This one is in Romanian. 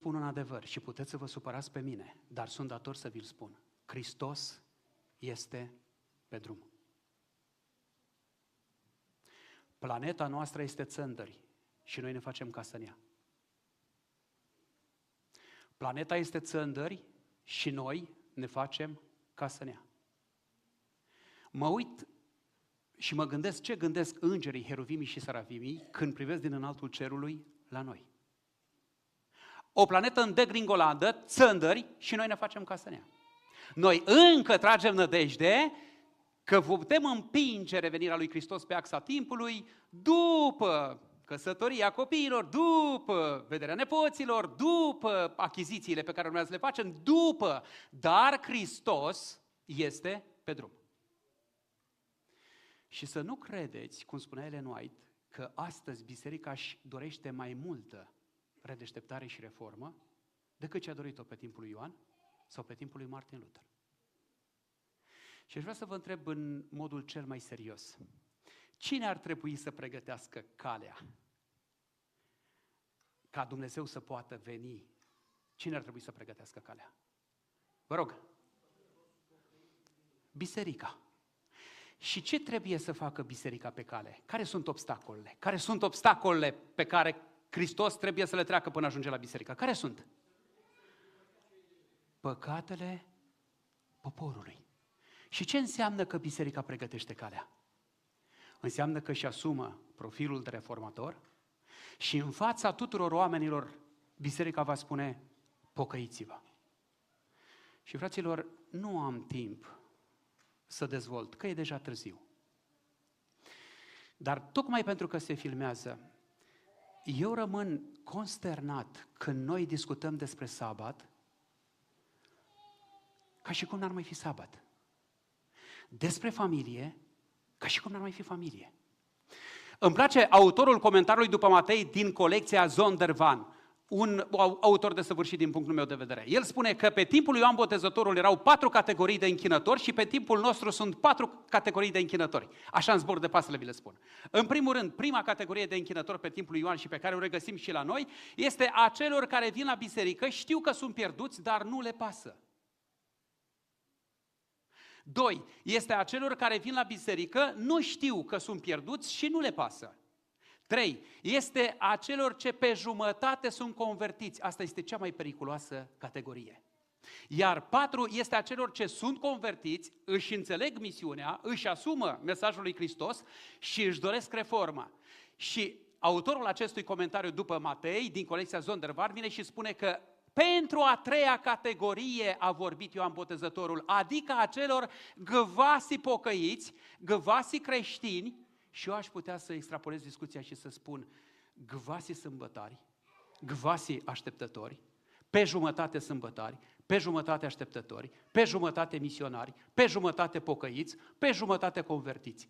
spun un adevăr și puteți să vă supărați pe mine, dar sunt dator să vi-l spun. Hristos este pe drum. Planeta noastră este țândări și noi ne facem casă în ea. Planeta este țândări și noi ne facem casă în ea. Mă uit și mă gândesc ce gândesc îngerii, heruvimii și sarafimii când privesc din înaltul cerului la noi. O planetă în degringoladă, țândări și noi ne facem casă în ea. Noi încă tragem nădejde că putem împinge revenirea lui Hristos pe axa timpului după căsătoria copiilor, după vederea nepoților, după achizițiile pe care urmează să le facem, după, dar Hristos este pe drum. Și să nu credeți, cum spunea Ellen White, că astăzi biserica își dorește mai multă redeșteptare și reformă decât ce a dorit-o pe timpul lui Ioan sau pe timpul lui Martin Luther. Și aș vrea să vă întreb în modul cel mai serios. Cine ar trebui să pregătească calea ca Dumnezeu să poată veni? Cine ar trebui să pregătească calea? Vă rog. Biserica. Și ce trebuie să facă biserica pe cale? Care sunt obstacolele? Care sunt obstacolele pe care Hristos trebuie să le treacă până ajunge la biserică? Care sunt? Păcatele poporului. Și ce înseamnă că biserica pregătește calea? Înseamnă că își asumă profilul de reformator și în fața tuturor oamenilor biserica va spune: pocăiți-vă. Și fraților, nu am timp să dezvolt, că e deja târziu. Dar tocmai pentru că se filmează, eu rămân consternat când noi discutăm despre sabat ca și cum n-ar mai fi sabat. Despre familie, ca și cum n-ar mai fi familie. Îmi place autorul comentariului după Matei din colecția Zondervan, un autor desăvârșit din punctul meu de vedere. El spune că pe timpul lui Ioan Botezătorul erau 4 categorii de închinători și pe timpul nostru sunt 4 categorii de închinători. Așa în zbor de pasăre vi le spun. În primul rând, prima categorie de închinători pe timpul lui Ioan și pe care o regăsim și la noi, este a celor care vin la biserică, știu că sunt pierduți, dar nu le pasă. 2. Este a celor care vin la biserică, nu știu că sunt pierduți și nu le pasă. 3. Este a celor ce pe jumătate sunt convertiți. Asta este cea mai periculoasă categorie. Iar 4. Este a celor ce sunt convertiți, își înțeleg misiunea, își asumă mesajul lui Hristos și își doresc reforma. Și autorul acestui comentariu după Matei, din colecția Zondervan, vine și spune că pentru a 3-a categorie a vorbit Ioan Botezătorul, adică a celor găvasi pocăiți, găvasi creștini, și eu aș putea să extrapolez discuția și să spun găvasi sâmbătari, găvasi așteptători, pe jumătate sâmbătari, pe jumătate așteptători, pe jumătate misionari, pe jumătate pocăiți, pe jumătate convertiți.